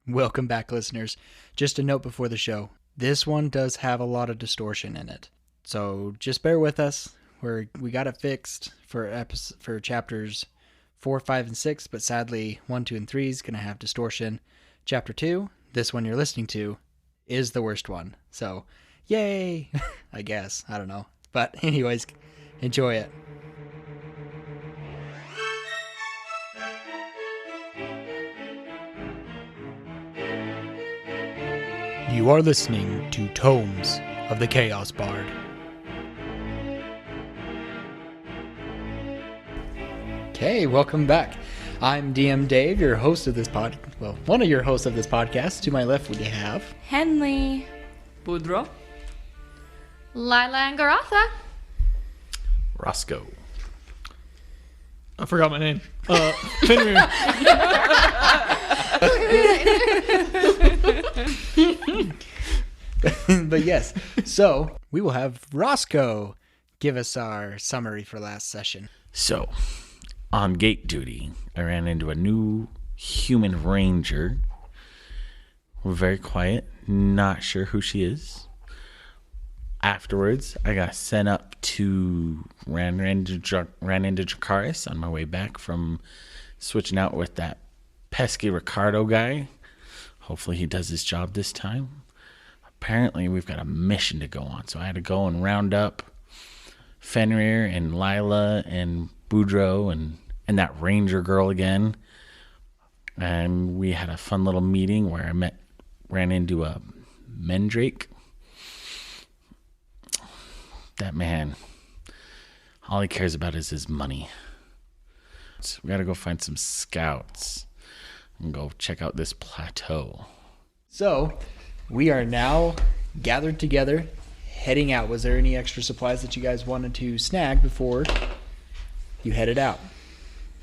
Welcome back, listeners. Just a note before the show. This one does have a lot of distortion in it. So just bear with us. We got it fixed for chapters 4, 5, and 6, but sadly 1, 2, and 3 is going to have distortion. Chapter 2, this one you're listening to, is the worst one. So, yay! I guess. I don't know. But anyways, enjoy it. You are listening to Tomes of the Chaos Bard. Okay, welcome back. I'm DM Dave, your host of this one of your hosts of this podcast. To my left, we have Henley, Boudreaux, Lila and Garatha. Roscoe. I forgot my name. Fenrir. But yes, so we will have Roscoe give us our summary for last session. So, on gate duty, I ran into a new human ranger. We're very quiet, not sure who she is. Afterwards, I got sent up to ran into Dracarys on my way back from switching out with that pesky Ricardo guy. Hopefully he does his job this time. Apparently we've got a mission to go on, so I had to go and round up Fenrir and Lila and Boudreaux and that ranger girl again. And we had a fun little meeting where I ran into a Mendrake. That man, all he cares about is his money. So we gotta go find some scouts and go check out this plateau. So we are now gathered together, heading out. Was there any extra supplies that you guys wanted to snag before you headed out?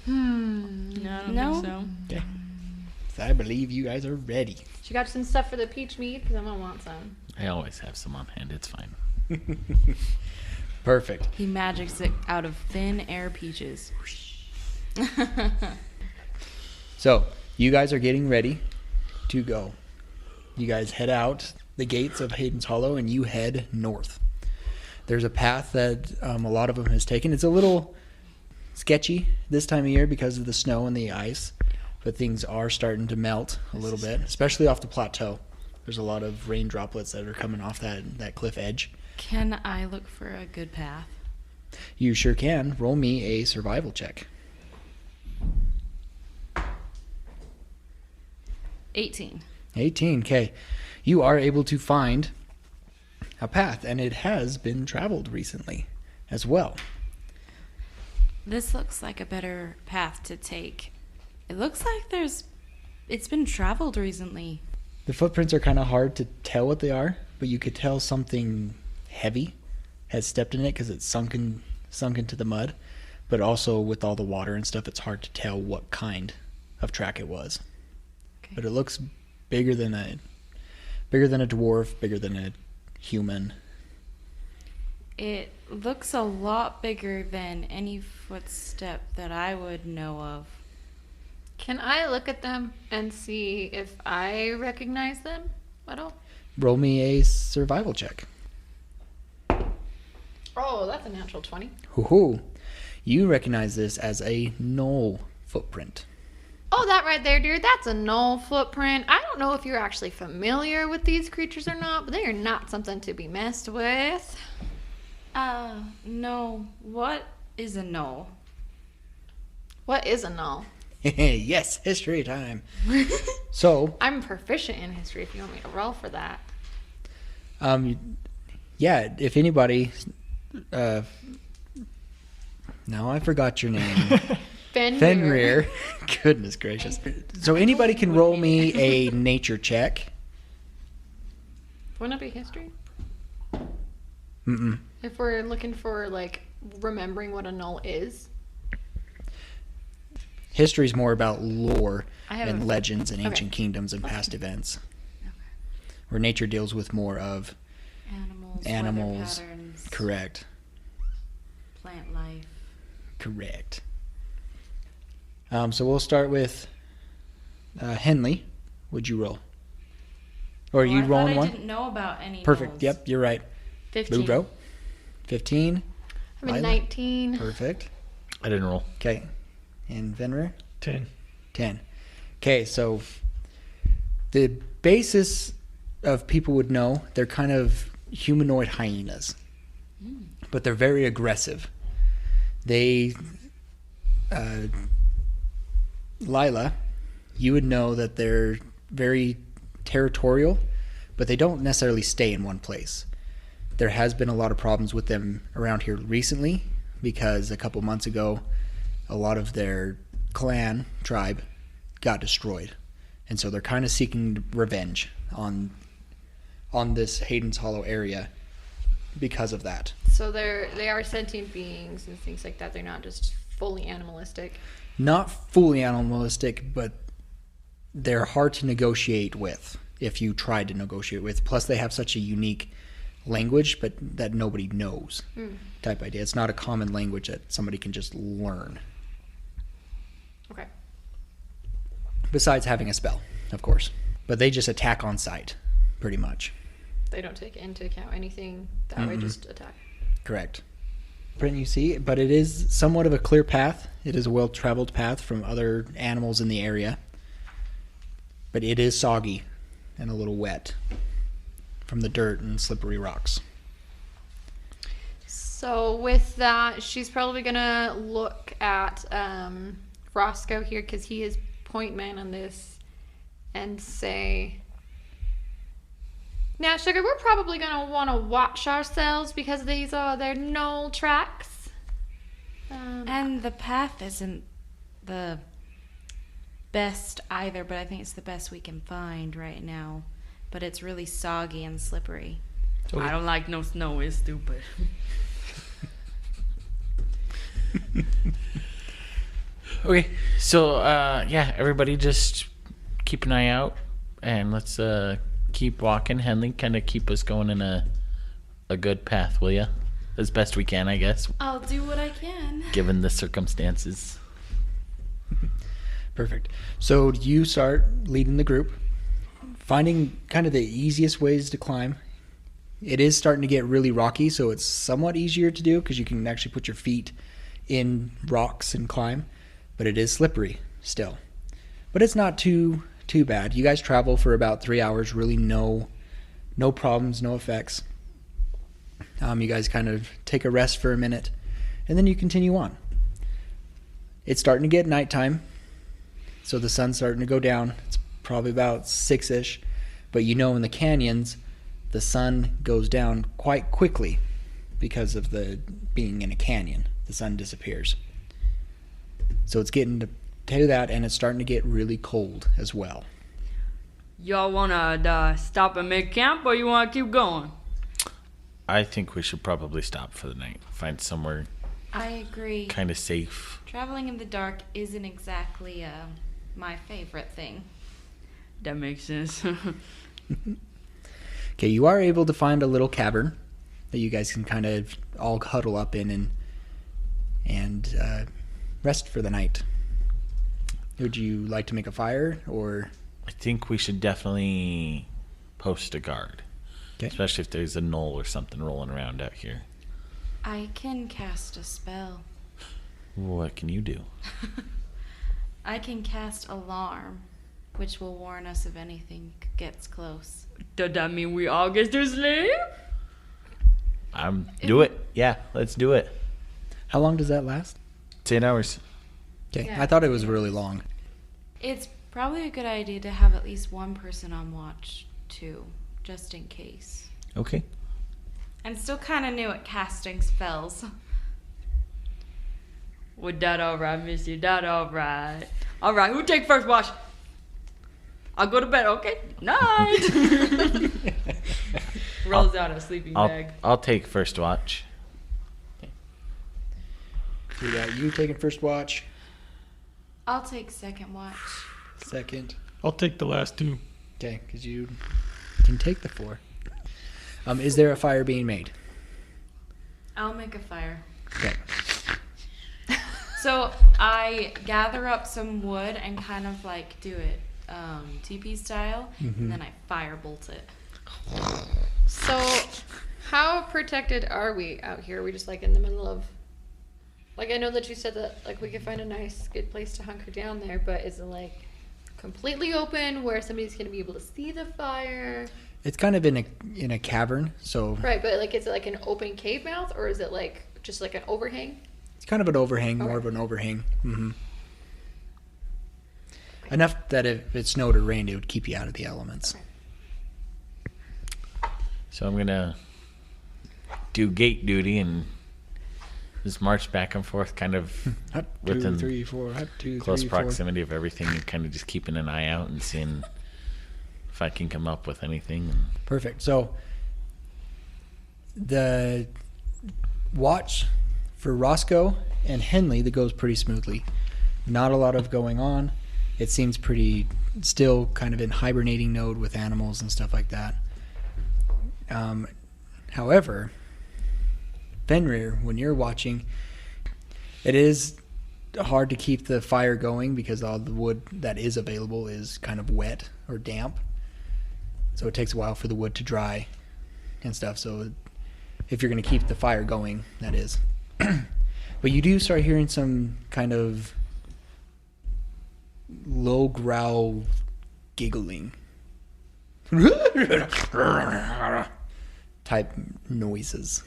No, I don't think so. Okay. So I believe you guys are ready. She got some stuff for the peach mead because I'm gonna want some. I always have some on hand, it's fine. Perfect. he magics it out of thin air peaches. So you guys are getting ready to go. You guys head out the gates of Hayden's Hollow and you head north. There's a path that a lot of them has taken. It's a little sketchy this time of year because of the snow and the ice, but things are starting to melt a little bit, especially off the plateau. There's a lot of rain droplets that are coming off that cliff edge. Can I look for a good path? You sure can. Roll me a survival check. 18. 18. Okay. You are able to find a path, and it has been traveled recently as well. This looks like a better path to take. It looks like it's been traveled recently. The footprints are kind of hard to tell what they are, but you could tell something heavy has stepped in it because it's sunk into the mud. But also with all the water and stuff, it's hard to tell what kind of track it was. Okay. But it looks bigger than a dwarf, bigger than a human. It looks a lot bigger than any footstep that I would know of. Can I look at them and see if I recognize them at all? Roll me a survival check. Oh, that's a natural 20. Hoo-hoo. You recognize this as a gnoll footprint. Oh, that right there, dear. That's a gnoll footprint. I don't know if you're actually familiar with these creatures or not, but they are not something to be messed with. No. What is a gnoll? What is a gnoll? Yes, history time. So, I'm proficient in history if you want me to roll for that. yeah, if anybody... no, I forgot your name. Fenrir. Goodness gracious. So anybody can roll me a nature check. Wouldn't it be history? Mm-mm. If we're looking for, like, remembering what a gnoll is. History's more about lore I have and a- legends and ancient okay. kingdoms and past events. Okay. Where nature deals with more of Animals. Weather patterns, correct. Plant life. Correct. So we'll start with Henley. would you roll? Or are Well, you I rolling thought one? I didn't know about any. Perfect. rolls. Yep, you're right. 15. Boudreaux? 15. I'm at Lila? 19. Perfect. I didn't roll. Okay. And Venrir? 10. 10. Okay, so the basis of people would know they're kind of humanoid hyenas, but they're very aggressive. They, Lila, you would know that they're very territorial, but they don't necessarily stay in one place. There has been a lot of problems with them around here recently because a couple months ago, a lot of their clan tribe got destroyed, and so they're kind of seeking revenge on this Hayden's Hollow area because of that. So they are sentient beings and things like that. They're not just fully animalistic. Not fully animalistic, but they're hard to negotiate with if you tried to negotiate with. Plus, they have such a unique language, but that nobody knows type idea. It's not a common language that somebody can just learn. Okay. Besides having a spell, of course. But they just attack on sight, pretty much. They don't take into account anything that way, just attack. Correct. Print you see, but it is somewhat of a clear path. It is a well-traveled path from other animals in the area. But it is soggy and a little wet from the dirt and slippery rocks. So with that, she's probably gonna look at Roscoe here because he is point man on this, and say, "Now, Sugar, we're probably gonna want to watch ourselves because these are their knoll tracks." And the path isn't the best either, but I think it's the best we can find right now. But it's really soggy and slippery. I don't like no snow. It's stupid. Okay, so yeah, everybody just keep an eye out, and let's keep walking. Henley, kind of keep us going in a good path, will ya? As best we can, I guess, I'll do what I can. given the circumstances. Perfect. So you start leading the group, finding kind of the easiest ways to climb. It is starting to get really rocky, so it's somewhat easier to do because you can actually put your feet in rocks and climb, but it is slippery still. But it's not too bad. You guys travel for about 3 hours, really no problems, no effects. You guys kind of take a rest for a minute, and then you continue on. It's starting to get nighttime, so the sun's starting to go down. It's probably about 6-ish, but you know in the canyons, the sun goes down quite quickly because of the being in a canyon. The sun disappears. So it's getting to that, and it's starting to get really cold as well. Y'all wanna stop and make camp, or you wanna keep going? I think we should probably stop for the night. Find somewhere I agree. kind of safe. Traveling in the dark isn't exactly my favorite thing. That makes sense. Okay, you are able to find a little cavern that you guys can kind of all huddle up in and rest for the night. Would you like to make a fire, or? I think we should definitely post a guard. Okay. Especially if there's a knoll or something rolling around out here. I can cast a spell. What can you do? I can cast Alarm, which will warn us if anything gets close. Does that mean we all get to sleep? Do it. Yeah, let's do it. How long does that last? 10 hours. Okay, Yeah. I thought it was really long. It's probably a good idea to have at least one person on watch, too, just in case. Okay. I'm still kind of new at casting spells. Well, that alright, Missy. That alright. Alright, who take first watch? I'll go to bed, okay? Night! Rolls out a sleeping bag. I'll take first watch. We got you taking first watch, I'll take second watch. second. I'll take the last two. Okay, because you can take the 4. Is there a fire being made? I'll make a fire. Okay. So I gather up some wood and kind of like do it TP style, and then I firebolt it. So, how protected are we out here? Are we just like in the middle of? Like, I know that you said that like we could find a nice, good place to hunker down there, but is it like completely open where somebody's gonna be able to see the fire? It's kind of in a cavern, so Right, but like, is it like an open cave mouth, or is it like just like an overhang? it's kind of an overhang, more Okay. of an overhang. Enough that if it snowed or rained, it would keep you out of the elements. So I'm gonna do gate duty and just march back and forth, kind of Hut, Within 2, 3, 4. Hut, 2, close 3, 4. proximity of everything, and kind of just keeping an eye out and seeing if I can come up with anything. Perfect. So the watch for Roscoe and Henley that goes pretty smoothly. Not a lot of going on. It seems pretty still kind of in hibernating mode with animals and stuff like that. However, Fenrir, when you're watching, it is hard to keep the fire going because all the wood that is available is kind of wet or damp. So it takes a while for the wood to dry and stuff. So if you're going to keep the fire going, that is. But you do start hearing some kind of low growl giggling type noises.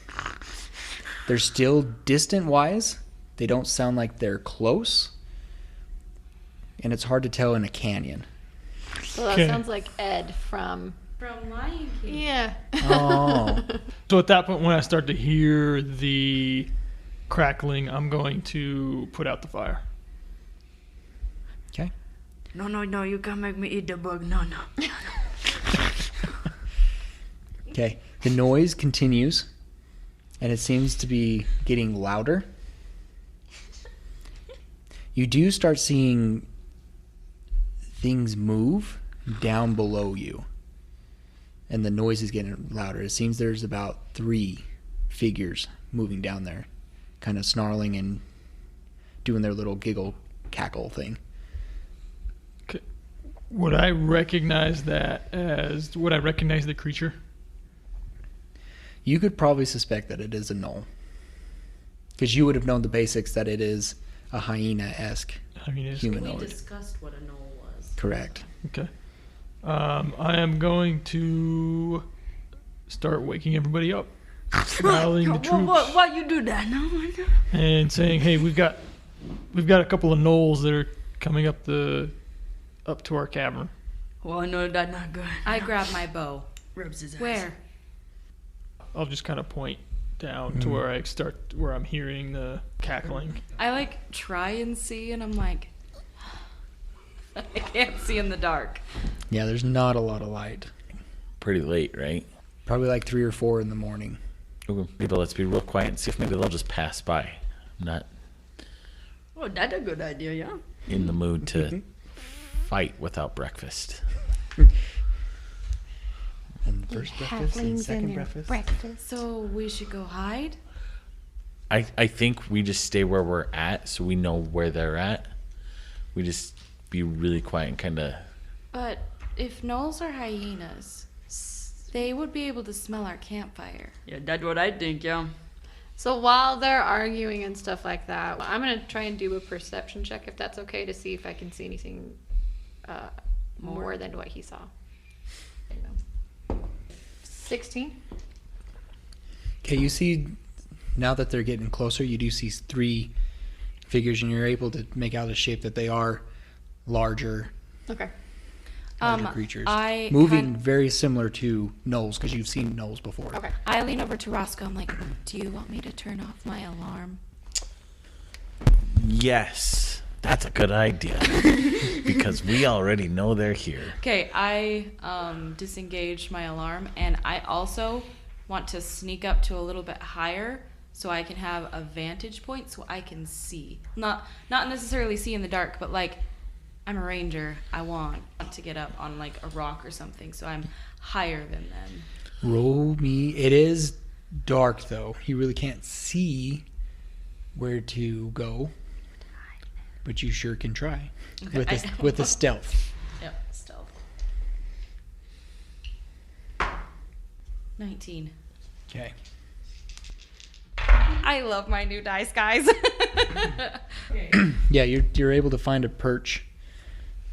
They're still distant wise. They don't sound like they're close. And it's hard to tell in a canyon. So that Okay. sounds like Ed from. From Lion King. Yeah. Oh. So at that point, when I start to hear the crackling, I'm going to put out the fire. Okay. No, you can't make me eat the bug. No. Okay. The noise continues, and it seems to be getting louder. You do start seeing things move down below you, and the noise is getting louder. It seems there's about 3 figures moving down there, kind of snarling and doing their little giggle cackle thing. Would I recognize that as? Would I recognize the creature? You could probably suspect that it is a gnoll, because you would have known the basics that it is a hyena-esque I mean, it's We humanoid. discussed what a gnoll was. Correct. okay. I am going to start waking everybody up, rallying the troops, What you do that? No. and saying, "Hey, we've got a couple of gnolls that are coming up to our cavern." Well, I know that's not good. I grab my bow. Rubs his ass. Where? I'll just kind of point down to where I'm hearing the cackling. I like try and see, and I'm like, I can't see in the dark. Yeah, there's not a lot of light. Pretty late, right? Probably like 3 or 4 in the morning. Ooh, people, let's be real quiet and see if maybe they'll just pass by. I'm not Oh, that's a good idea, yeah. in the mood to fight without breakfast. And the first breakfast and second breakfast. So we should go hide? I think we just stay where we're at so we know where they're at. We just be really quiet and kind of... But if gnolls are hyenas, they would be able to smell our campfire. Yeah, that's what I think, yeah. So while they're arguing and stuff like that, I'm gonna try and do a perception check if that's okay to see if I can see anything more than what he saw. 16. Okay, you see, now that they're getting closer, you do see 3 figures, and you're able to make out the shape that they are larger Okay. creatures. I Moving kind- very similar to gnolls, because you've seen gnolls before. Okay. I lean over to Roscoe. I'm like, do you want me to turn off my alarm? Yes, that's a good idea. Because we already know they're here. Okay, I disengage my alarm, and I also want to sneak up to a little bit higher so I can have a vantage point so I can see. Not necessarily see in the dark, but like I'm a ranger. I want to get up on like a rock or something so I'm higher than them. Roll me. It is dark, though. You really can't see where to go. But you sure can try. Okay, With a stealth. Yep. 19. Okay. I love my new dice, guys. Yeah, you're able to find a perch,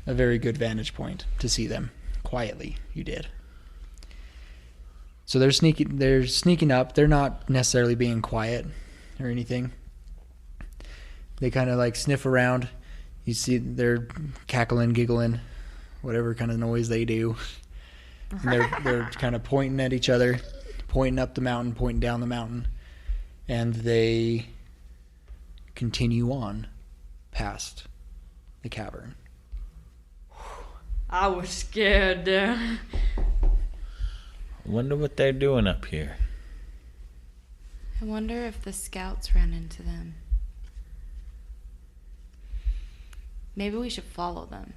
a very good vantage point to see them quietly. You did. So they're sneaking up. They're not necessarily being quiet or anything. They kind of like sniff around. You see they're cackling, giggling, whatever kind of noise they do. And they're kind of pointing at each other, pointing up the mountain, pointing down the mountain, and they continue on past the cavern. I was scared there. Wonder what they're doing up here. I wonder if the scouts ran into them. Maybe we should follow them.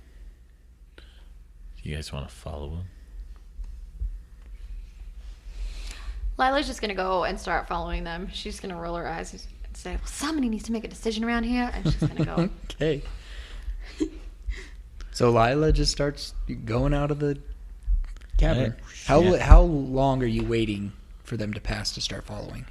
Do you guys want to follow them? Lila's just gonna go and start following them. She's gonna roll her eyes and say, well, somebody needs to make a decision around here. And she's gonna go. Okay. So Lila just starts going out of the cavern. How long are you waiting for them to pass to start following?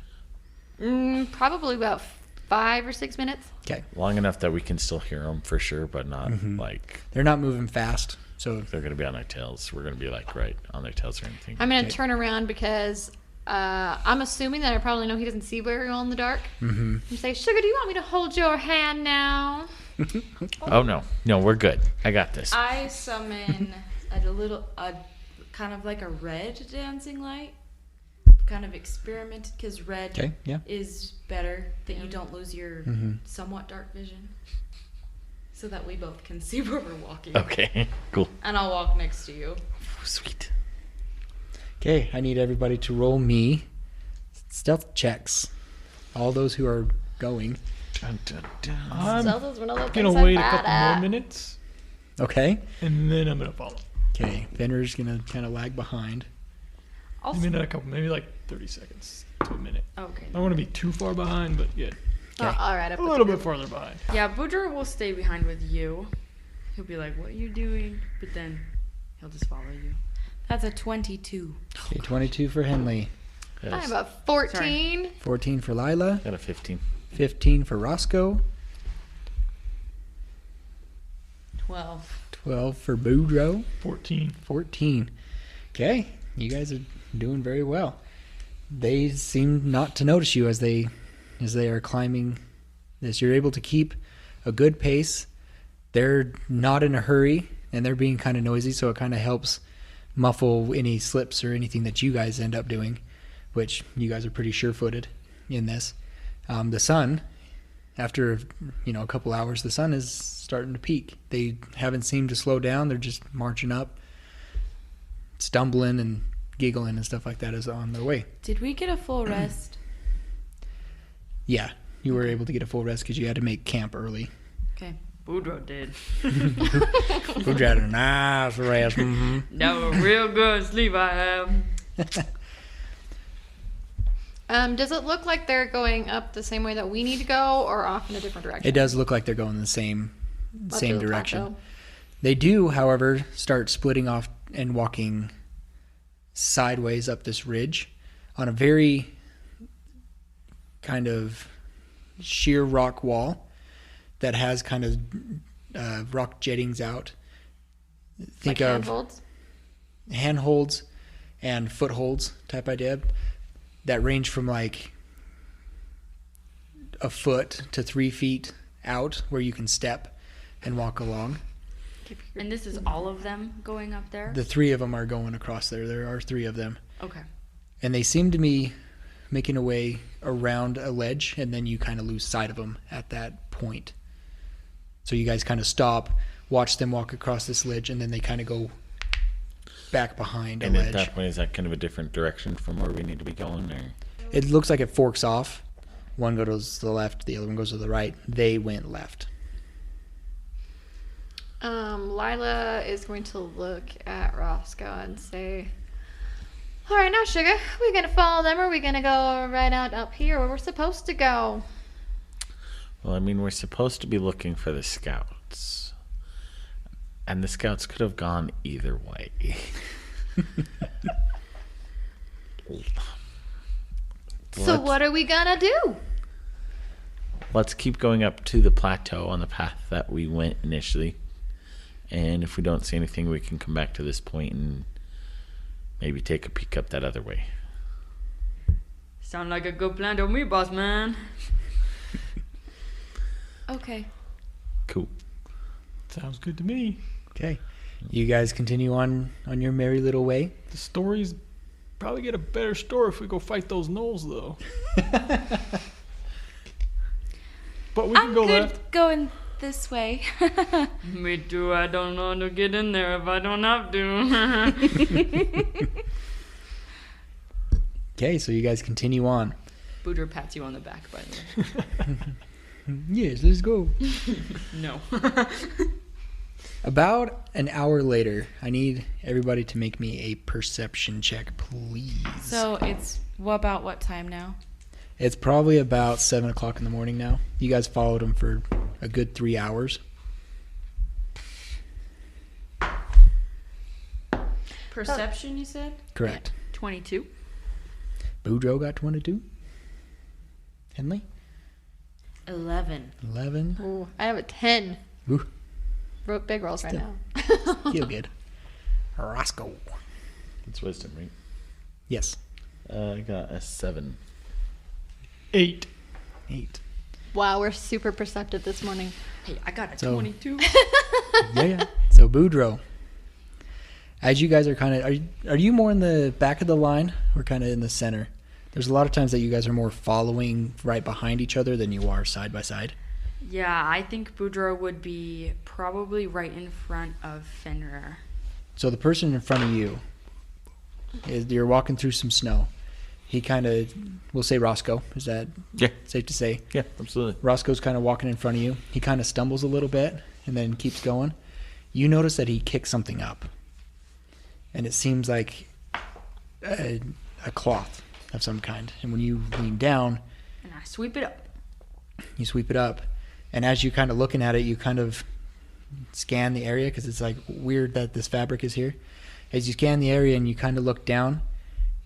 Probably about 5 or 6 minutes. Okay. Long enough that we can still hear them for sure, but not like They're not moving fast, so they're going to be on their tails. We're going to be like right on their tails or anything. I'm gonna Okay. turn around because I'm assuming that I probably know he doesn't see very well in the dark. Mm-hmm. You say, Sugar, do you want me to hold your hand now? Oh no, we're good. I got this. I summon a kind of like a red dancing light. Kind of experimented because red Okay, yeah. is better that you don't lose your somewhat dark vision. So that we both can see where we're walking. Okay, cool. And I'll walk next to you. Sweet. Okay, I need everybody to roll me stealth checks. All those who are going. Dun, dun, dun. I'm Stealth is one of the gonna things I'm wait a bad couple at. more minutes, Okay. and then I'm gonna follow. Okay. Fenrir's gonna kind of lag behind. Maybe not a couple, maybe like 30 seconds to a minute. Okay. I don't want to be too far behind, but yeah, Okay. All right, a little bit farther behind. Yeah, Boudreaux will stay behind with you. He'll be like, what are you doing? But then he'll just follow you. That's a 22. Okay, 22 for Henley, I have a 14. 14 for Lila, Got a 15. 15 for Roscoe, 12. 12 for Boudreaux, 14. 14. Okay, you guys are doing very well. They seem not to notice you as they are climbing this. You're able to keep a good pace. They're not in a hurry, and they're being kind of noisy, so it kind of helps muffle any slips or anything that you guys end up doing, which you guys are pretty sure-footed in this. The sun, after a couple hours, the sun is starting to peak. They haven't seemed to slow down. They're just marching up, stumbling and giggling and stuff like that is on their way. Did we get a full rest? Yeah, you were able to get a full rest because you had to make camp early. Okay. Boudreaux did. Who had a nice rest. Mm-hmm. That was real good sleep I have. Does it look like they're going up the same way that we need to go, or off in a different direction? It does look like they're going the same Up to the top, direction. though. They do, however, start splitting off and walking sideways up this ridge on a very kind of sheer rock wall that has kind of rock jettings out. Think Like of handholds? handholds and footholds type idea that range from like a foot to 3 feet out where you can step and walk along. And this is all of them going up there? The 3 of them are going across there. There are 3 of them. Okay. And they seem to be making a way around a ledge, and then you kind of lose sight of them at that point. So you guys kind of stop, watch them walk across this ledge, and then they kind of go back behind a And at ledge. that point, is that kind of a different direction from where we need to be going? Or It looks like it forks off. One goes to the left, the other one goes to the right. They went left. Lila is going to look at Roscoe and say, all right, now, Sugar, are we going to follow them, or are we going to go right out up here where we're supposed to go? well, I mean, we're supposed to be looking for the scouts, and the scouts could have gone either way. So let's- what are we gonna do? Let's keep going up to the plateau on the path that we went initially. And if we don't see anything, we can come back to this point and maybe take a peek up that other way. Sound like a good plan to me, boss man. Okay. Cool. Sounds good to me. Okay. You guys continue on your merry little way. The stories probably get a better story if we go fight those gnolls, though. But we can I'm go good left. going this way. Me too. I don't want to get in there if I don't have to. Okay, so you guys continue on. Booter pats you on the back, by the way. Yes, let's go. No. About an hour later, I need everybody to make me a perception check, please. So it's about what time now? It's probably about 7 o'clock in the morning now. You guys followed him for a good 3 hours. Perception, you said? Correct. 22. Boudreaux got 22. Henley? 11. 11. Ooh, I have a 10. Ooh, Big rolls right Still. now. feel good. Roscoe. It's wisdom, right? Yes. I got a 7. 8. 8. Wow, we're super perceptive this morning. Hey, I got a So- 22. Yeah. So Boudreaux, as you guys are kind of, are you more in the back of the line or kind of in the center? There's a lot of times that you guys are more following right behind each other than you are side by side. Yeah, I think Boudreaux would be probably right in front of Fenrir. So the person in front of you, you're walking through some snow. He kind of, we'll say Roscoe. Is that Yeah. safe to say? Yeah, absolutely. Roscoe's kind of walking in front of you. He kind of stumbles a little bit and then keeps going. You notice that he kicks something up. And it seems like a cloth of some kind. And when you lean down, And I sweep it up. you sweep it up. And as you kind of looking at it, you kind of scan the area because it's like weird that this fabric is here. As you scan the area and you kind of look down,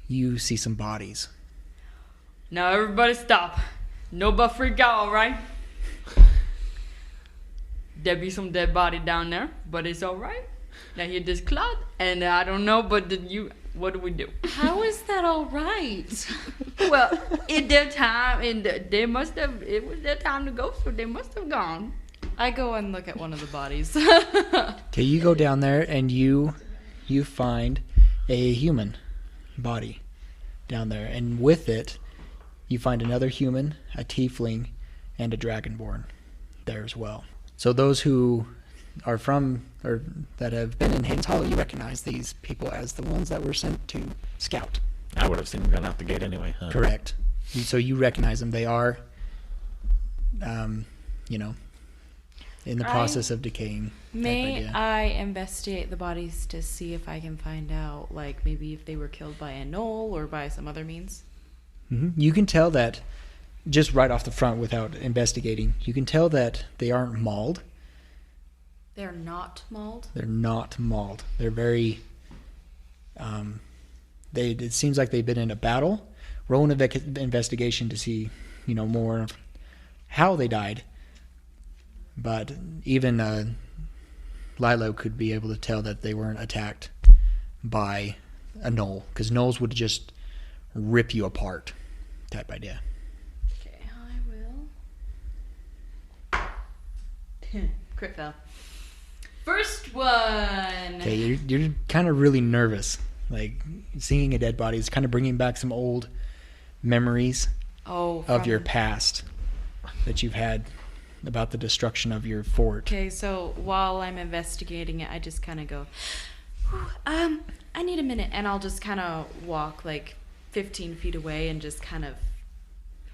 you see some bodies. Now everybody stop. Nobody freak out, alright? There be some dead body down there, but it's alright. Now hear this cloud, and I don't know, but what do we do? How is that all right? Well, in their time, they must have, it was their time to go, so they must have gone. I go and look at one of the bodies. Okay, you go down there and you find a human body down there, and with it, you find another human, a tiefling, and a dragonborn there as well. So those who are from or that have been in Haynes Hollow, you recognize these people as the ones that were sent to scout. I would have seen them gone out the gate anyway, huh? Correct. So you recognize them. They are, in the I- process of decaying. type May idea. I investigate the bodies to see if I can find out, like, maybe if they were killed by a gnoll or by some other means? You can tell that just right off the front without investigating. You can tell that they aren't mauled. They're not mauled? They're not mauled. They're very. It seems like they've been in a battle. Roll an investigation to see, more of how they died. But even Lilo could be able to tell that they weren't attacked by a gnoll, because gnolls would just rip you apart, type idea. Okay, I will. Crit fail. First one! Okay, you're kind of really nervous. Like, seeing a dead body is kind of bringing back some old memories Oh, of your from- past that you've had about the destruction of your fort. Okay, so while I'm investigating it, I just kind of go, "Whew, I need a minute," and I'll just kind of walk like 15 feet away and just kind of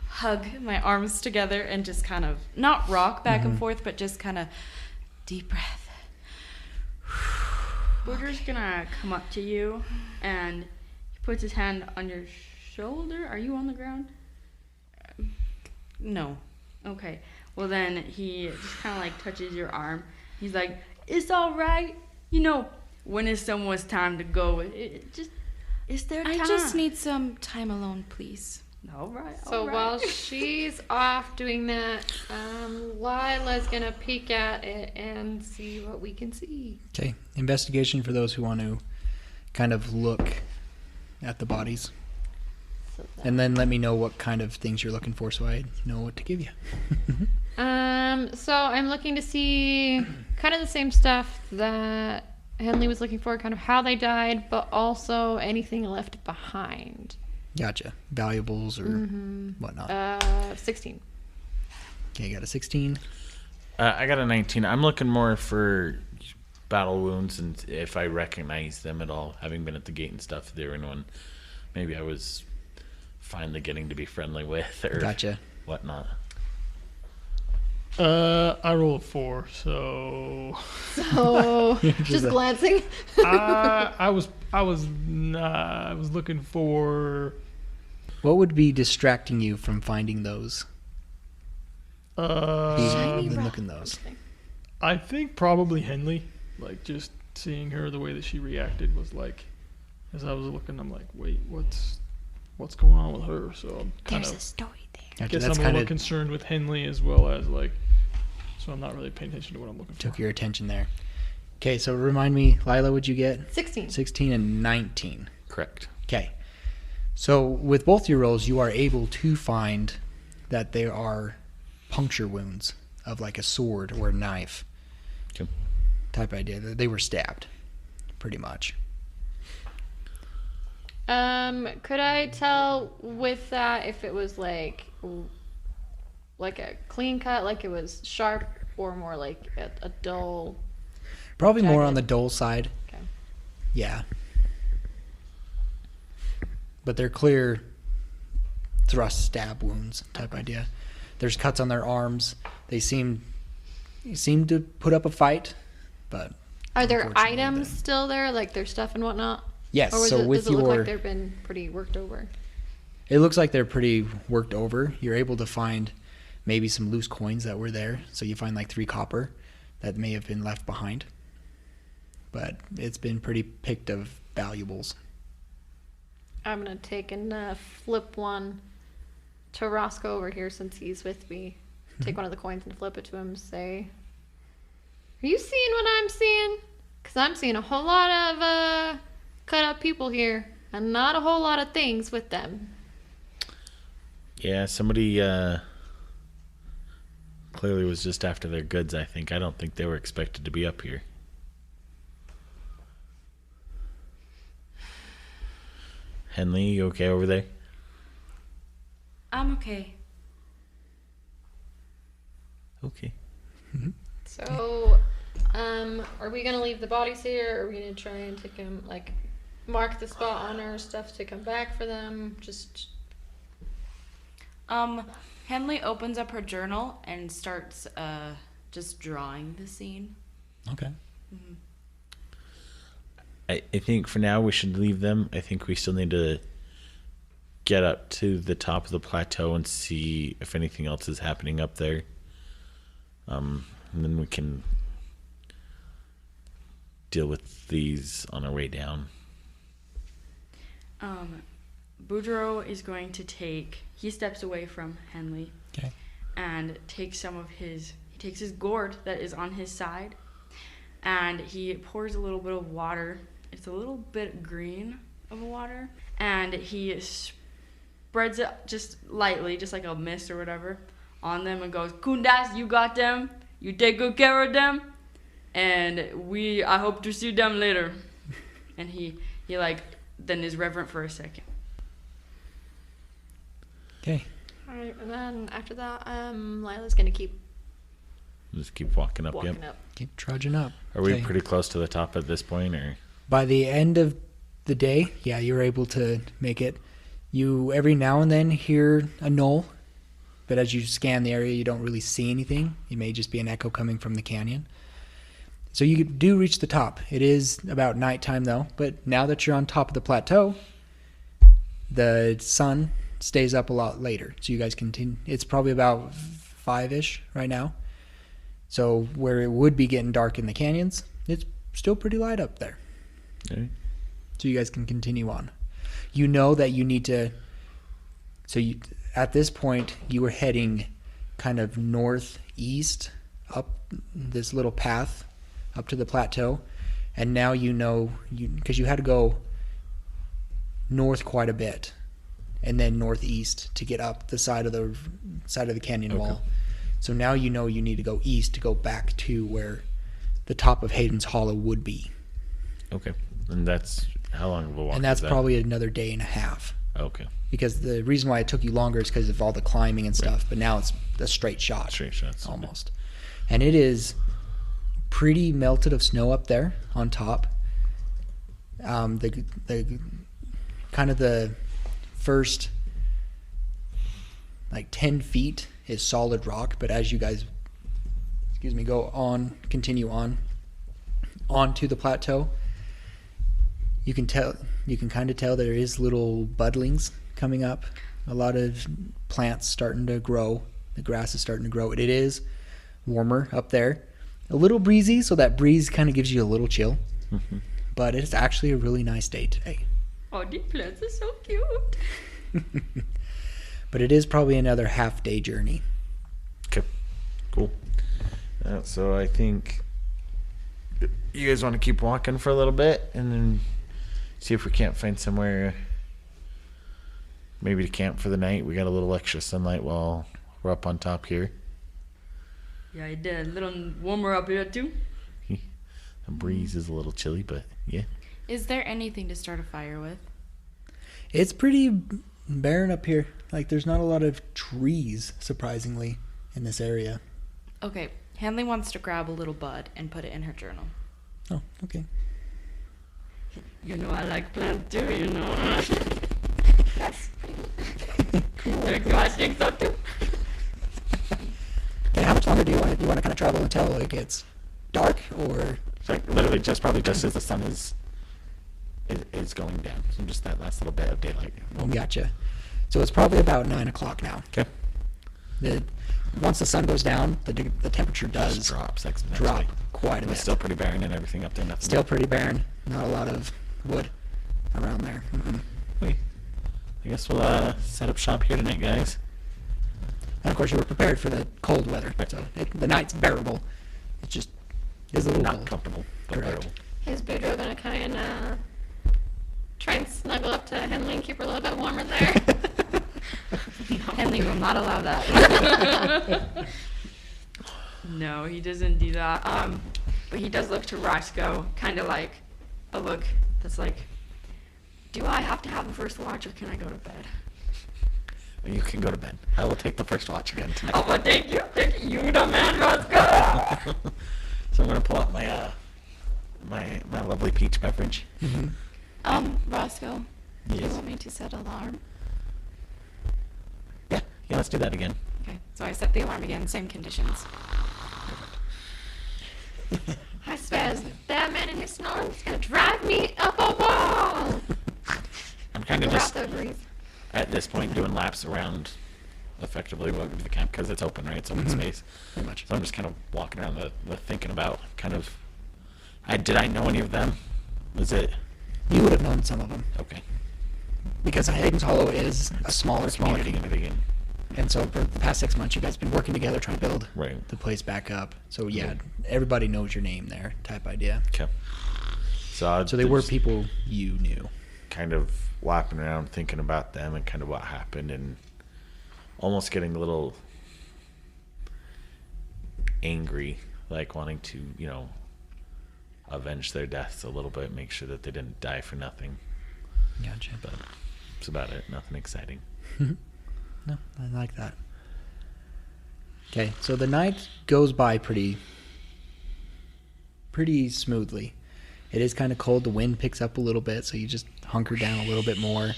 hug my arms together and just kind of not rock back and forth, but just kind of deep breath. Booger's gonna come up to you, and he puts his hand on your shoulder. Are you on the ground? No. Okay. Well, then he just kind of like touches your arm. He's like, "It's all right. When it's someone's time to go, it's their time." I just need some time alone, please. All right. So while she's off doing that, Lila's gonna peek at it and see what we can see. Okay. Investigation for those who want to kind of look at the bodies. So, And then let me know what kind of things you're looking for so I know what to give you. so I'm looking to see kind of the same stuff that Henley was looking for, kind of how they died, but also anything left behind. Gotcha. Valuables or whatnot. 16. Okay, got a 16. I got a 19. I'm looking more for battle wounds and if I recognize them at all, having been at the gate and stuff. If they were anyone maybe I was finally getting to be friendly with or Gotcha. whatnot. I rolled a 4, so So just glancing. I was looking for What would be distracting you from finding those? Shiny Than rock. looking those. I think probably Henley. Like just seeing her, the way that she reacted was like, as I was looking, I'm like, wait, what's going on with her? So I'm kind There's a of story there. Gotcha. guess That's I'm a kind little of concerned with Henley as well as like, so I'm not really paying attention to what I'm looking for. took your attention there. Okay, so remind me, Lila, what'd you get? 16. 16 and 19. Correct. Okay. So with both your rolls, you are able to find that there are puncture wounds of like a sword or a knife Okay. type idea. They were stabbed, pretty much. Could I tell with that if it was like a clean cut, like it was sharp, or more like a dull? Probably more on Jagged. the dull side. Okay. Yeah. But they're clear thrust stab wounds type idea. There's cuts on their arms. They seem to put up a fight, but Are there unfortunately, items they- still there, like their stuff and whatnot? Yes. Or So with does it look your, like they've been pretty worked over? it looks like they're pretty worked over. You're able to find maybe some loose coins that were there. So you find like 3 copper that may have been left behind. But it's been pretty picked of valuables. I'm gonna take and flip one to Roscoe over here since he's with me. Take one of the coins and flip it to him. Say, "Are you seeing what I'm seeing? Because I'm seeing a whole lot of cut up people here, and not a whole lot of things with them." Yeah, somebody clearly was just after their goods, I think. I don't think they were expected to be up here. Henley, you okay over there? I'm okay. Okay. So, are we gonna leave the bodies here? Or are we gonna try and take them, like, mark the spot on our stuff to come back for them? Just Henley opens up her journal and starts just drawing the scene. Okay. I think for now we should leave them. I think we still need to get up to the top of the plateau and see if anything else is happening up there. And then we can deal with these on our way down. Boudreaux is going to he steps away from Henley Okay. and takes he takes his gourd that is on his side and he pours a little bit of water. It's a little bit green of water, and he spreads it just lightly, just like a mist or whatever, on them and goes, "Kundas, you got them. You take good care of them, and I hope to see them later." And he then is reverent for a second. Okay. alright, and then after that, Lila's gonna keep Just keep walking up. walking Yep. up. Keep trudging up. Are we Okay. pretty close to the top at this point, or? By the end of the day, yeah, you're able to make it. You every now and then hear a knoll, but as you scan the area, you don't really see anything. It may just be an echo coming from the canyon. So you do reach the top. It is about nighttime though, but now that you're on top of the plateau, the sun stays up a lot later. So you guys continue. It's probably about 5-ish right now. So where it would be getting dark in the canyons, it's still pretty light up there. Okay. So you guys can continue on. You know that you need to So you, at this point, you were heading kind of northeast up this little path up to the plateau, and now you know because you had to go north quite a bit, and then northeast to get up the side of the canyon wall. So now you know you need to go east to go back to where the top of Hayden's Hollow would be. Okay. And that's how long of a walk? And that's is that? probably another day and a half. Okay. Because the reason why it took you longer is because of all the climbing and stuff. But now it's a straight shot. Straight shots. Almost. And it is pretty melted of snow up there on top. The kind of the first like 10 feet is solid rock, but as you guys continue on to the plateau, you can kind of tell there is little budlings coming up, a lot of plants starting to grow, the grass is starting to grow. It is warmer up there, a little breezy, so that breeze kind of gives you a little chill. But it's actually a really nice day today. Oh, the plants are so cute. But it is probably another half day journey. Okay. Cool. So I think you guys want to keep walking for a little bit and then see if we can't find somewhere maybe to camp for the night. We got a little extra sunlight while we're up on top here. Yeah, it did. A little warmer up here too. The breeze is a little chilly, but yeah. Is there anything to start a fire with? It's pretty barren up here. Like, there's not a lot of trees, surprisingly, in this area. Okay, Hanley wants to grab a little bud and put it in her journal. Oh, okay. You know I like plants too, you know. That's cool. I think so too. Okay, how much longer do you want to kind of travel until it gets dark, or? It's like literally probably just as the sun is going down. So just that last little bit of daylight. Oh, gotcha. So it's probably about 9 o'clock now. Okay. Once the sun goes down, the temperature does Just drops exponentially. drop quite a bit. It's still pretty barren and everything up there. Nothing. Still pretty barren. Not a lot of wood around there. Wait. I guess we'll set up shop here tonight, guys. And of course, you were prepared for the cold weather, so the night's bearable. It just is a little Not cold. comfortable, but Correct. bearable. Is Boudreaux gonna kind of try and snuggle up to Henley and keep her a little bit warmer there? Henley will not allow that. No, he doesn't do that. But he does look to Roscoe, kind of like a look that's like, do I have to have the first watch or can I go to bed? You can go to bed. I will take the first watch again tonight. Oh, well, thank you, you the man, Roscoe. So I'm gonna pull out my my lovely peach beverage. Roscoe, do you Yes. want me to set alarm? Yeah, let's do that again. Okay, so I set the alarm again, same conditions. I swear, that man in his snoring is gonna drive me up a wall. I'm kind of We're just out there, breathe. at this point doing laps around effectively the camp because it's open, right? It's open space. Pretty much. So I'm just kind of walking around the thinking about kind of. Did I know any of them? Was it You would have known some of them okay? because Hayden's Hollow is a smaller community. community. And so for the past 6 months, you guys have been working together trying to build Right. the place back up. So yeah, everybody knows your name there, type idea. Okay. So So they were people you knew. kind of lapping around thinking about them and kind of what happened and almost getting a little angry, like wanting to, avenge their deaths a little bit, make sure that they didn't die for nothing. Gotcha. But that's about it. Nothing exciting. No, I like that. Okay, so the night goes by pretty smoothly. It is kind of cold. The wind picks up a little bit, so you just hunker down a little bit more.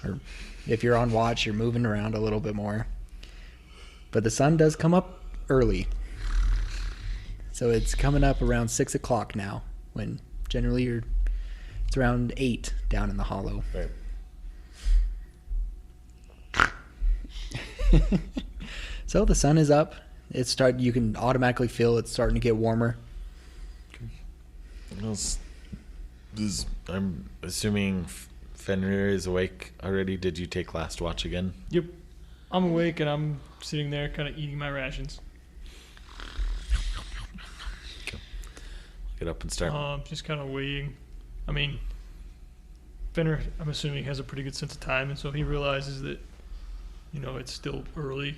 Or if you're on watch, you're moving around a little bit more. But the sun does come up early. So it's coming up around 6 o'clock now, when generally it's around 8 down in the hollow. Right. So the sun is up. You can automatically feel it's starting to get warmer. I'm assuming Fenrir is awake already. Did you take last watch again? Yep. I'm awake and I'm sitting there kind of eating my rations. Get up and start. Just kind of waiting. I mean, Fenrir, I'm assuming, has a pretty good sense of time, and so he realizes that, you know, it's still early.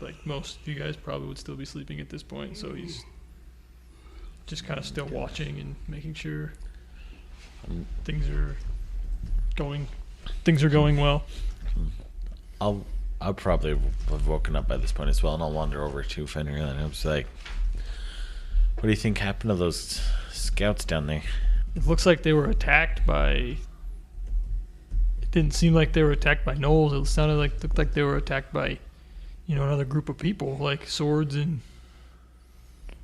Like most of you guys probably would still be sleeping at this point, so he's just kind of still watching and making sure things are going well. I'll probably have woken up by this point as well, and I'll wander over to Fenrir and I'm just like, what do you think happened to those scouts down there? It looks like they were attacked by. It didn't seem like they were attacked by gnolls. It looked like they were attacked by, you know, another group of people, like swords and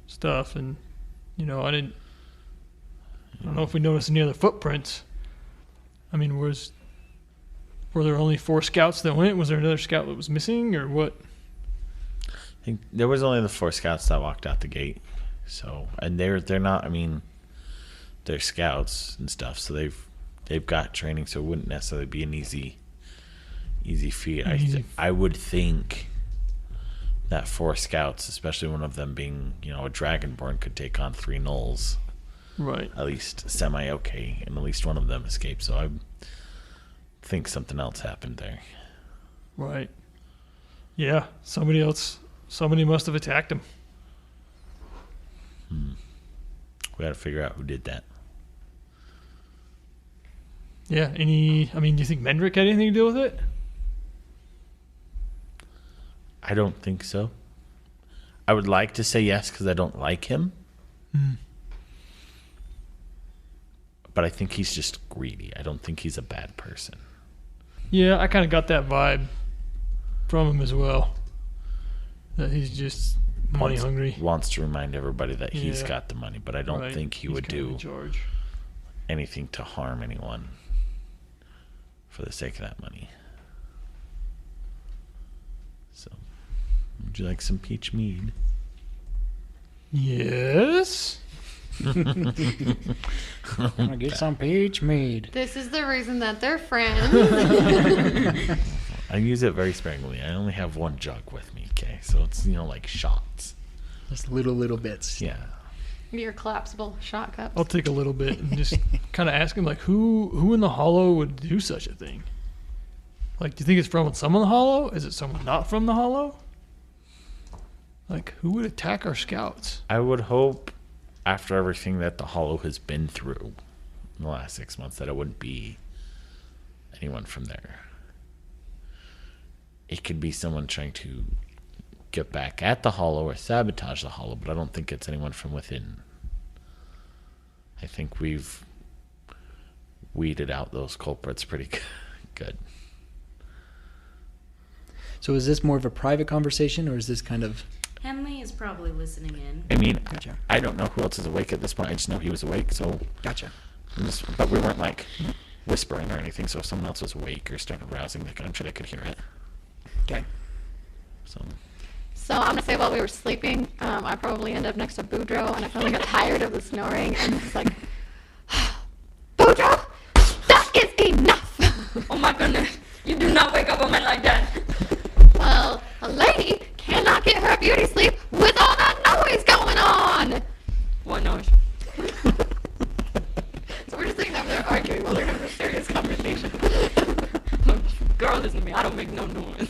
stuff. And you know, I don't know if we noticed any other footprints. I mean, were there only 4 scouts that went? Was there another scout that was missing, or what? I think there was only the 4 scouts that walked out the gate. So, and they're not. I mean, they're scouts and stuff, so they've got training, so it wouldn't necessarily be an easy feat. I would think that 4 scouts, especially one of them being, you know, a dragonborn, could take on 3 gnolls. Right. At least semi-okay, and at least one of them escaped. So I think something else happened there. Right. Yeah. Somebody must have attacked him. We got to figure out who did that. Yeah. Do you think Mendrick had anything to do with it? I don't think so. I would like to say yes because I don't like him. But I think he's just greedy. I don't think he's a bad person. Yeah, I kind of got that vibe from him as well. That he's just money hungry. Wants to remind everybody that he's Yeah. got the money, but I don't think he would kind of do in charge. anything to harm anyone for the sake of that money. So, would you like some peach mead? Yes. I'm gonna get some peach mead. This is the reason that they're friends. I use it very sparingly. I only have 1 jug with me, okay? So it's, you know, like shots. Just little bits. Yeah. Your collapsible shot cups. I'll take a little bit and just kind of ask him, like, who in the Hollow would do such a thing? Like, do you think it's from someone in the Hollow? Is it someone not from the Hollow? Like, who would attack our scouts? I would hope, after everything that the Hollow has been through in the last 6 months, that it wouldn't be anyone from there. It could be someone trying to get back at the Hollow or sabotage the Hollow, but I don't think it's anyone from within. I think we've weeded out those culprits pretty good. So is this more of a private conversation, or is this kind of... Henley is probably listening in. I mean, Gotcha. I don't know who else is awake at this point. I just know he was awake, so... Gotcha. But we weren't, like, whispering or anything, so if someone else was awake or started rousing, I'm sure they could hear it. Okay. So... So I'm gonna say while we were sleeping, I probably ended up next to Boudreaux, and I finally got tired of the snoring, and it's like, Boudreaux, that is enough. Oh my goodness. You do not wake up a man like that. Well, a lady cannot get her beauty sleep with all that noise going on. What noise? So we're just sitting over there arguing while they're having a serious conversation. Girl, listen to me. I don't make no noise.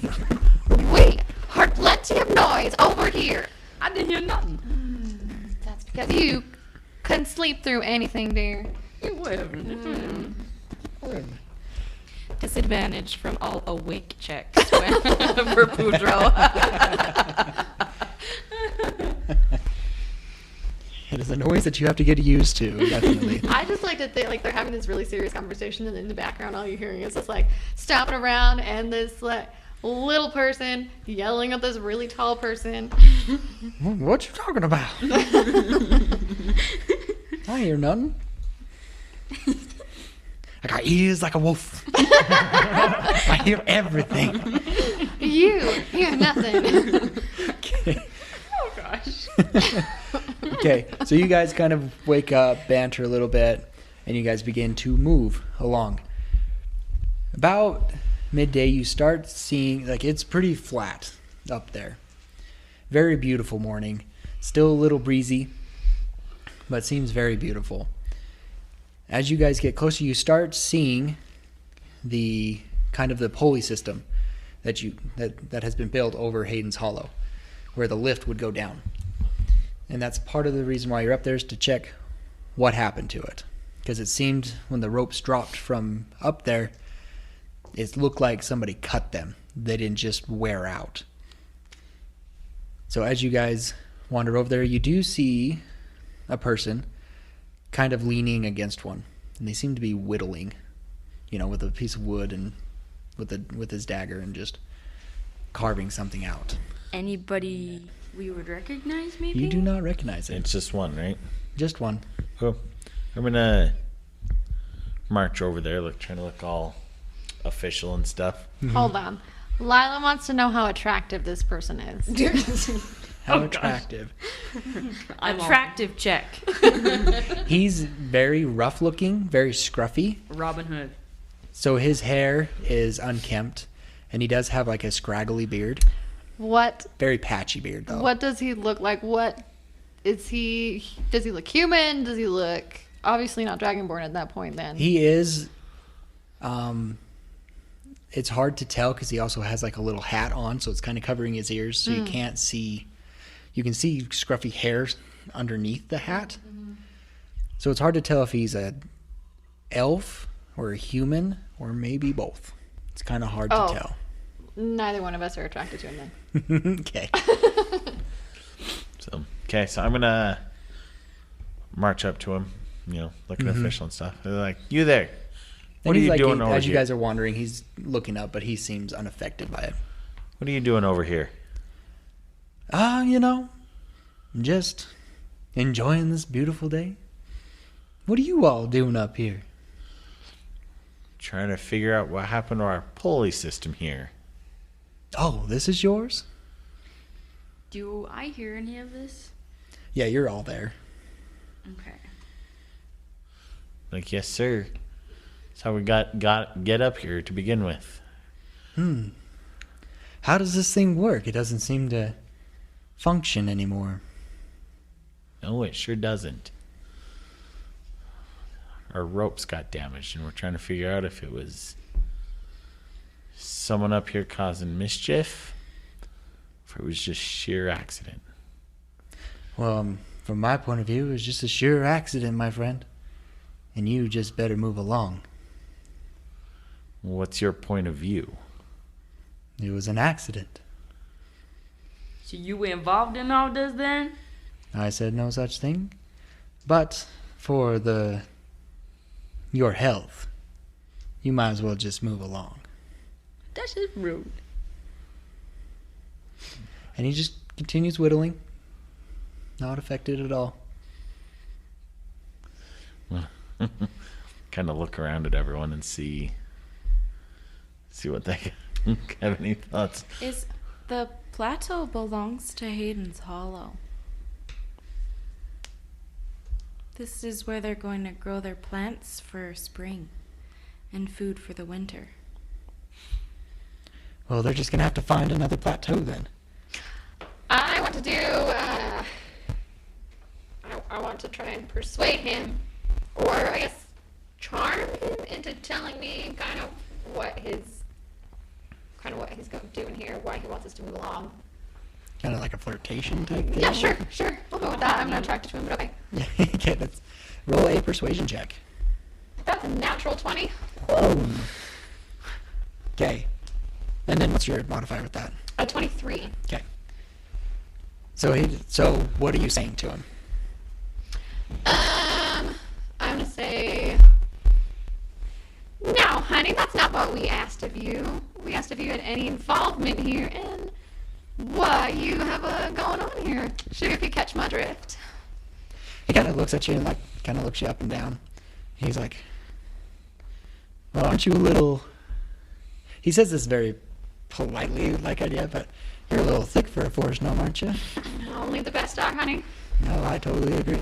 We heard plenty of noise over here. I didn't hear nothing. That's because you couldn't sleep through anything, dear. Whatever. Disadvantage from all awake checks for Boudreaux. It is a noise that you have to get used to, definitely. I just like to think like they're having this really serious conversation, and in the background, all you're hearing is this like stomping around and this like little person yelling at this really tall person. What you talking about? I hear nothing. I got ears like a wolf. I hear everything. You hear nothing. Okay. Oh gosh. Okay, so you guys kind of wake up, banter a little bit, and you guys begin to move along. About midday, you start seeing, like, it's pretty flat up there. Very beautiful morning. Still a little breezy, but seems very beautiful. As you guys get closer, you start seeing the kind of the pulley system that has been built over Hayden's Hollow, where the lift would go down. And that's part of the reason why you're up there, is to check what happened to it. Because it seemed when the ropes dropped from up there, it looked like somebody cut them. They didn't just wear out. So as you guys wander over there, you do see a person kind of leaning against one. And they seem to be whittling, with a piece of wood and with his dagger and just carving something out. Anybody we would recognize, maybe? You do not recognize it. It's just one, right? Just one. Cool. I'm gonna march over there, trying to look all official and stuff. Hold on. Lila wants to know how attractive this person is. How attractive. Attractive check. He's very rough looking, very scruffy. Robin Hood. So his hair is unkempt, and he does have like a scraggly beard. What Very patchy beard, though. What does he look like? What is he? Does he look human? Does he look obviously not Dragonborn at that point? Then He is. It's hard to tell because he also has like a little hat on, so it's kind of covering his ears, so you can't see. You can see scruffy hair underneath the hat, so it's hard to tell if he's a elf or a human or maybe both. It's kind of hard to tell. Neither one of us are attracted to him then. Okay. So I'm gonna march up to him, looking official and stuff. They're like, "You there? What are he's you doing over as you here? guys are wandering, he's looking up, but he seems unaffected by it. What are you doing over here?" Just enjoying this beautiful day. What are you all doing up here? Trying to figure out what happened to our pulley system here. Oh, this is yours? Do I hear any of this? Yeah, you're all there. Okay. Like, yes, sir. That's how we get up here to begin with. How does this thing work? It doesn't seem to function anymore. No, it sure doesn't. Our ropes got damaged, and we're trying to figure out if it was someone up here causing mischief, or if it was just sheer accident. Well, from my point of view, it was just a sure accident, my friend. And you just better move along. What's your point of view? It was an accident. So you were involved in all this then? I said no such thing. But for your health, you might as well just move along. That's just rude. And he just continues whittling. Not affected at all. Kind of look around at everyone and see what they have any thoughts. Is the plateau belongs to Hayden's Hollow. This is where they're going to grow their plants for spring and food for the winter. Well, they're just going to have to find another plateau then. I want to do. I want to try and persuade him, or I guess charm him into telling me kind of what he's doing here, why he wants us to move along. Kind of like a flirtation type thing. Yeah, sure. We'll go with that. I'm not attracted to him, but okay. Okay, let's roll a persuasion check. That's a natural 20. Okay. And then what's your modifier with that? A 23. Okay. So what are you saying to him? I'm gonna say, no, honey, that's not what we asked of you. We asked if you had any involvement here in what you have going on here. Sure, if you catch my drift. He kind of looks at you and kind of looks you up and down. He's like, well, aren't you a little... He says this very politely, idea, but you're a little thick for a forest gnome, aren't you? Only the best dog, honey. No, I totally agree.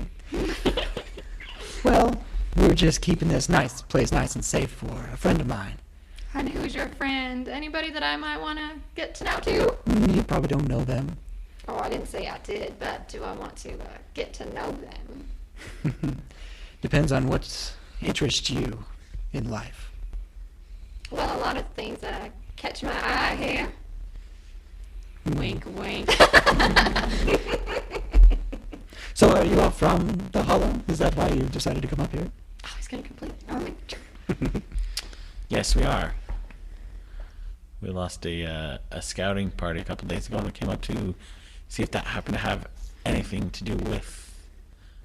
Well, we were just keeping this place nice and safe for a friend of mine. And who's your friend? Anybody that I might want to get to know too? You probably don't know them. Oh, I didn't say I did, but do I want to get to know them? Depends on what interests you in life. Well, a lot of things catch my eye here. Wink, wink. So are you all from the Hollow? Is that why you decided to come up here? I was gonna complete. Oh my. Yes, we are. We lost a scouting party a couple days ago, and we came up to see if that happened to have anything to do with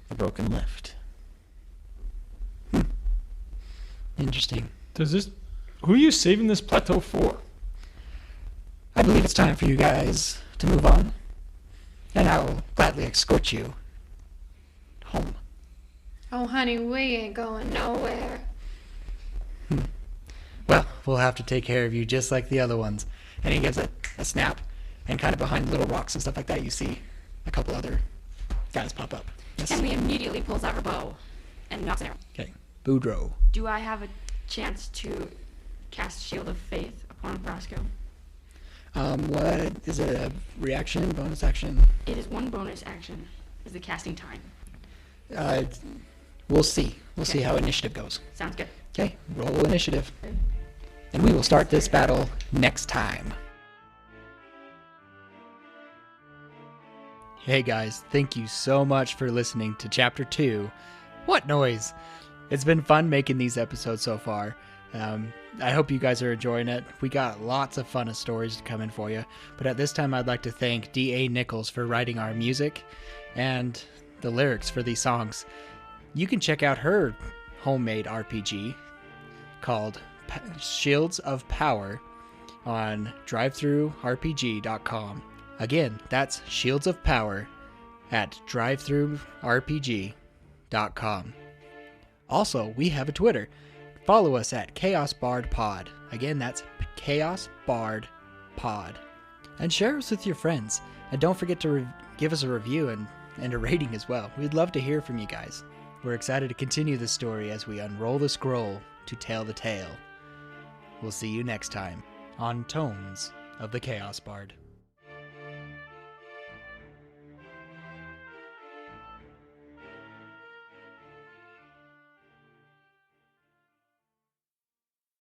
the broken lift. Interesting. Who are you saving this plateau for? I believe it's time for you guys to move on. And I will gladly escort you home. Oh, honey, we ain't going nowhere. Well, we'll have to take care of you just like the other ones. And he gives a snap. And kind of behind little rocks and stuff like that, you see a couple other guys pop up. Yes. Henry immediately pulls out her bow and knocks an arrow. Okay. Boudreaux. Do I have a chance to cast Shield of Faith upon Brasco? What is it? A reaction? Bonus action? It is one bonus action. Is the casting time. We'll see. We'll see how initiative goes. Sounds good. Okay. Roll initiative. And we will start this battle next time. Hey guys, thank you so much for listening to Chapter 2. What noise? It's been fun making these episodes so far. I hope you guys are enjoying it. We got lots of fun stories to come in for you. But at this time, I'd like to thank D.A. Nichols for writing our music and the lyrics for these songs. You can check out her homemade RPG called Shields of Power on drivethrurpg.com. Again, that's Shields of Power at drivethrurpg.com. Also, we have a Twitter. Follow us at Chaos Bard Pod. Again, that's Chaos Bard Pod. And share us with your friends. And don't forget to give us a review and a rating as well. We'd love to hear from you guys. We're excited to continue the story as we unroll the scroll to tell the tale. We'll see you next time on Tones of the Chaos Bard.